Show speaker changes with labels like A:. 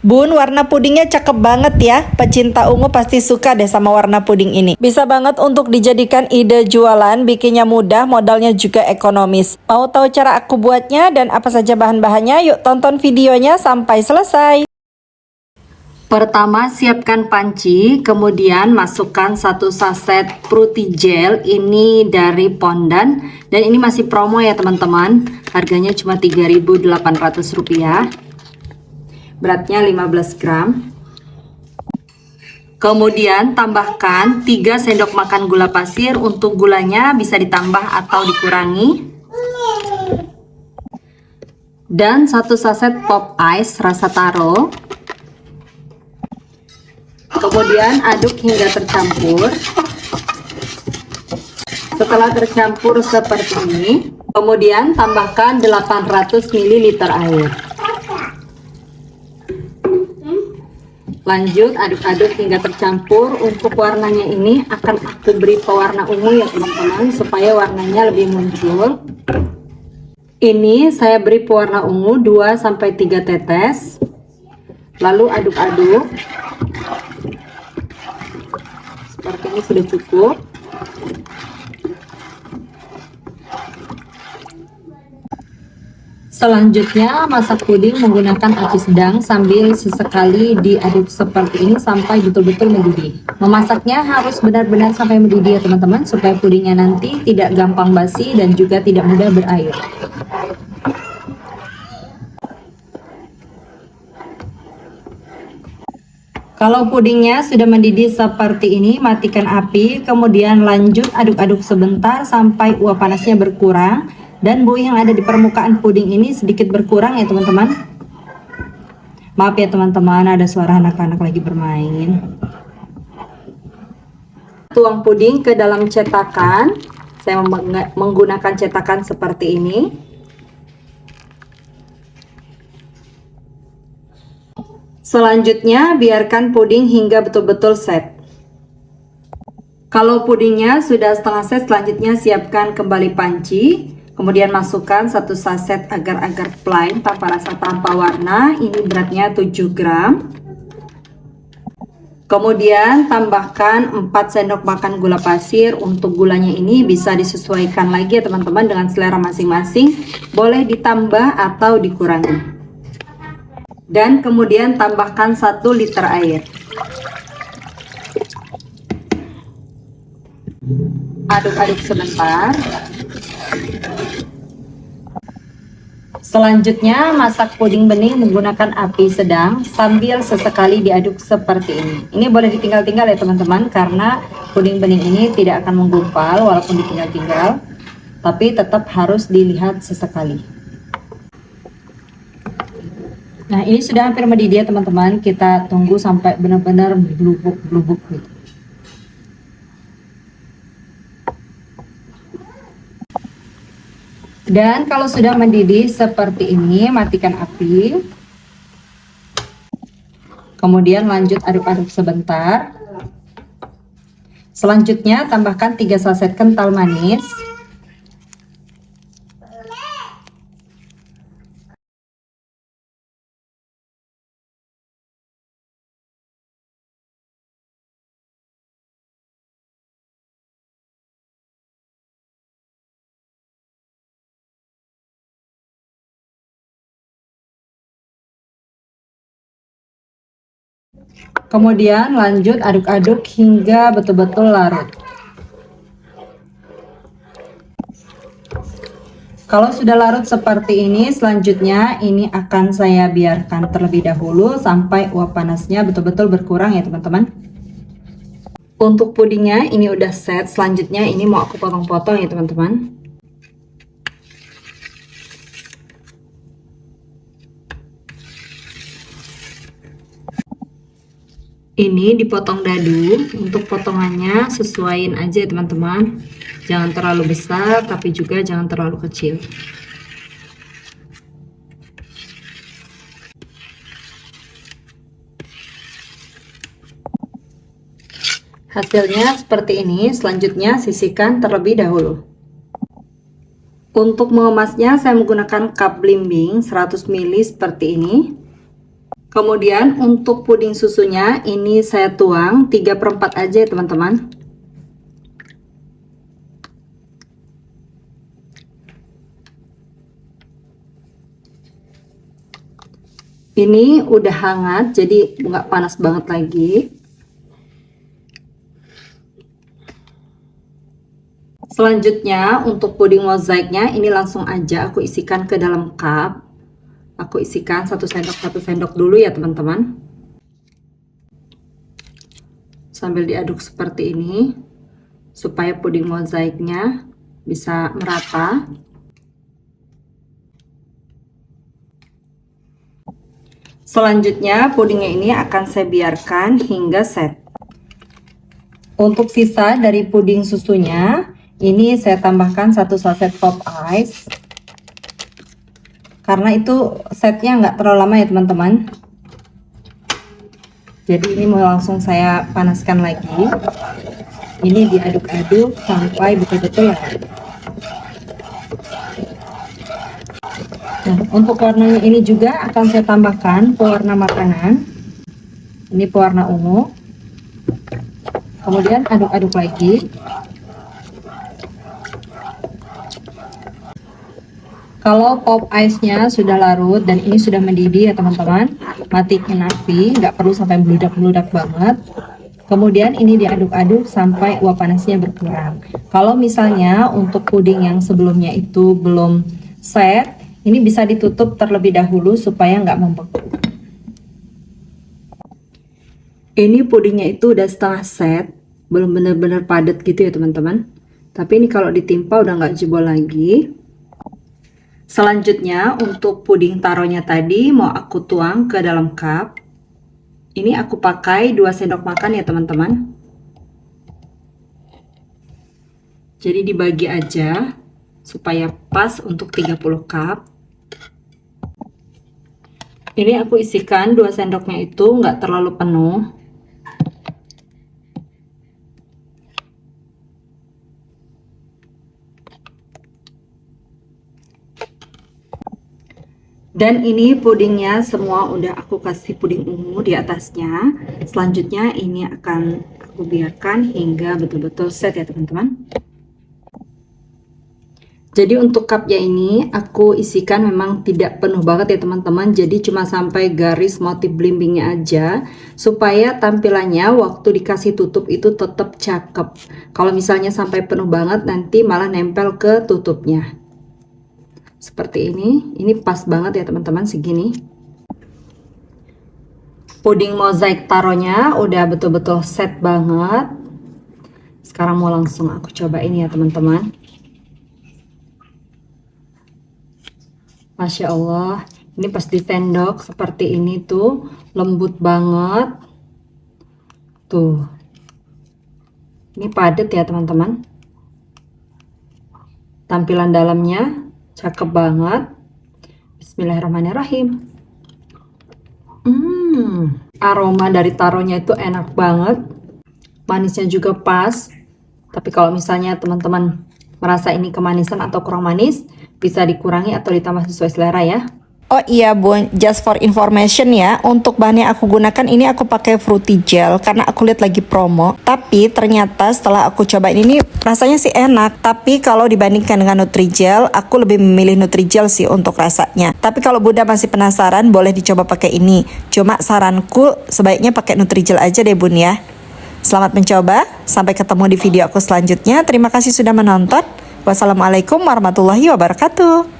A: Bun, warna pudingnya cakep banget ya. Pecinta ungu pasti suka deh sama warna puding ini. Bisa banget untuk dijadikan ide jualan, bikinnya mudah, modalnya juga ekonomis. Mau tahu cara aku buatnya dan apa saja bahan-bahannya? Yuk tonton videonya sampai selesai. Pertama, siapkan panci, kemudian masukkan 1 saset fruity gel. Ini dari Pondan dan ini masih promo ya teman-teman. Harganya cuma Rp3.800. Beratnya 15 gram. Kemudian tambahkan 3 sendok makan gula pasir. Untuk gulanya bisa ditambah atau dikurangi. Dan 1 saset pop ice rasa taro. Kemudian aduk hingga tercampur. Setelah tercampur seperti ini, kemudian tambahkan 800 ml air. Lanjut aduk-aduk hingga tercampur. Untuk warnanya ini akan aku beri pewarna ungu ya teman-teman, supaya warnanya lebih muncul. Ini saya beri pewarna ungu 2-3 tetes. Lalu aduk-aduk. Seperti ini sudah cukup. Selanjutnya masak puding menggunakan api sedang sambil sesekali diaduk seperti ini sampai betul-betul mendidih. Memasaknya harus benar-benar sampai mendidih ya teman-teman, supaya pudingnya nanti tidak gampang basi dan juga tidak mudah berair. Kalau pudingnya sudah mendidih seperti ini, matikan api, kemudian lanjut aduk-aduk sebentar sampai uap panasnya berkurang. Dan buih yang ada di permukaan puding ini sedikit berkurang ya teman-teman. Maaf ya teman-teman, ada suara anak-anak lagi bermain. Tuang puding ke dalam cetakan. Saya menggunakan cetakan seperti ini. Selanjutnya biarkan puding hingga betul-betul set. Kalau pudingnya sudah setengah set, selanjutnya siapkan kembali panci. Kemudian masukkan 1 saset agar-agar plain tanpa rasa tanpa warna. Ini beratnya 7 gram. Kemudian tambahkan 4 sendok makan gula pasir. Untuk gulanya ini bisa disesuaikan lagi ya teman-teman dengan selera masing-masing. Boleh ditambah atau dikurangi. Dan kemudian tambahkan 1 liter air. Aduk-aduk sebentar. Selanjutnya masak puding bening menggunakan api sedang sambil sesekali diaduk seperti ini. Ini boleh ditinggal-tinggal ya teman-teman, karena puding bening ini tidak akan menggumpal walaupun ditinggal-tinggal, tapi tetap harus dilihat sesekali. Nah, ini sudah hampir mendidih ya teman-teman. Kita tunggu sampai benar-benar blubuk-blubuk gitu. Dan kalau sudah mendidih seperti ini, matikan api. Kemudian lanjut aduk-aduk sebentar. Selanjutnya tambahkan 3 saset kental manis. Kemudian lanjut aduk-aduk hingga betul-betul larut. Kalau sudah larut seperti ini, selanjutnya ini akan saya biarkan terlebih dahulu sampai uap panasnya betul-betul berkurang ya teman-teman. Untuk pudingnya ini udah set. Selanjutnya ini mau aku potong-potong ya teman-teman. Ini dipotong dadu. Untuk potongannya sesuaiin aja ya teman-teman. Jangan terlalu besar tapi juga jangan terlalu kecil. Hasilnya seperti ini. Selanjutnya sisihkan terlebih dahulu. Untuk mengemasnya saya menggunakan cup belimbing 100 ml seperti ini. Kemudian untuk puding susunya ini saya tuang 3/4 aja ya teman-teman. Ini udah hangat, jadi nggak panas banget lagi. Selanjutnya untuk puding mozaiknya ini langsung aja aku isikan ke dalam cup. Aku isikan 1 sendok dulu ya teman-teman. Sambil diaduk seperti ini supaya puding mozaiknya bisa merata. Selanjutnya pudingnya ini akan saya biarkan hingga set. Untuk sisa dari puding susunya ini saya tambahkan 1 saset pop ice, karena itu setnya nggak terlalu lama ya teman-teman. Jadi ini mau langsung saya panaskan lagi. Ini diaduk-aduk sampai betul-betul larut. Nah, untuk warnanya ini juga akan saya tambahkan pewarna makanan. Ini pewarna ungu. Kemudian aduk-aduk lagi. Kalau pop ice-nya sudah larut dan ini sudah mendidih ya teman-teman, matikan api, nggak perlu sampai meludak-meludak banget. Kemudian ini diaduk-aduk sampai uap panasnya berkurang. Kalau misalnya untuk puding yang sebelumnya itu belum set, ini bisa ditutup terlebih dahulu supaya nggak membeku. Ini pudingnya itu udah setengah set, belum benar-benar padat gitu ya teman-teman. Tapi ini kalau ditimpa udah nggak jebol lagi. Selanjutnya untuk puding taronya tadi mau aku tuang ke dalam cup. Ini aku pakai 2 sendok makan ya teman-teman. Jadi dibagi aja supaya pas untuk 30 cup. Ini aku isikan 2 sendoknya itu nggak terlalu penuh. Dan ini pudingnya semua udah aku kasih puding ungu di atasnya. Selanjutnya ini akan aku biarkan hingga betul-betul set ya teman-teman. Jadi untuk cupnya ini aku isikan memang tidak penuh banget ya teman-teman. Jadi cuma sampai garis motif blimbingnya aja, supaya tampilannya waktu dikasih tutup itu tetap cakep. Kalau misalnya sampai penuh banget nanti malah nempel ke tutupnya. Seperti ini pas banget ya teman-teman segini. Puding mozaik taronya udah betul-betul set banget. Sekarang mau langsung aku cobain ya teman-teman. Masya Allah, ini pas ditendok seperti ini tuh lembut banget. Tuh, ini padat ya teman-teman. Tampilan dalamnya cakep banget. Bismillahirrahmanirrahim. Aroma dari taronya itu enak banget. Manisnya juga pas. Tapi kalau misalnya teman-teman merasa ini kemanisan atau kurang manis, bisa dikurangi atau ditambah sesuai selera ya.
B: Oh iya Bun, just for information ya, untuk bahan yang aku gunakan ini aku pakai fruity gel karena aku lihat lagi promo. Tapi ternyata setelah aku cobain ini rasanya sih enak. Tapi kalau dibandingkan dengan Nutrijel, aku lebih memilih Nutrijel sih untuk rasanya. Tapi kalau Bunda masih penasaran, boleh dicoba pakai ini. Cuma saranku sebaiknya pakai Nutrijel aja deh Bun ya. Selamat mencoba, sampai ketemu di video aku selanjutnya. Terima kasih sudah menonton. Wassalamualaikum warahmatullahi wabarakatuh.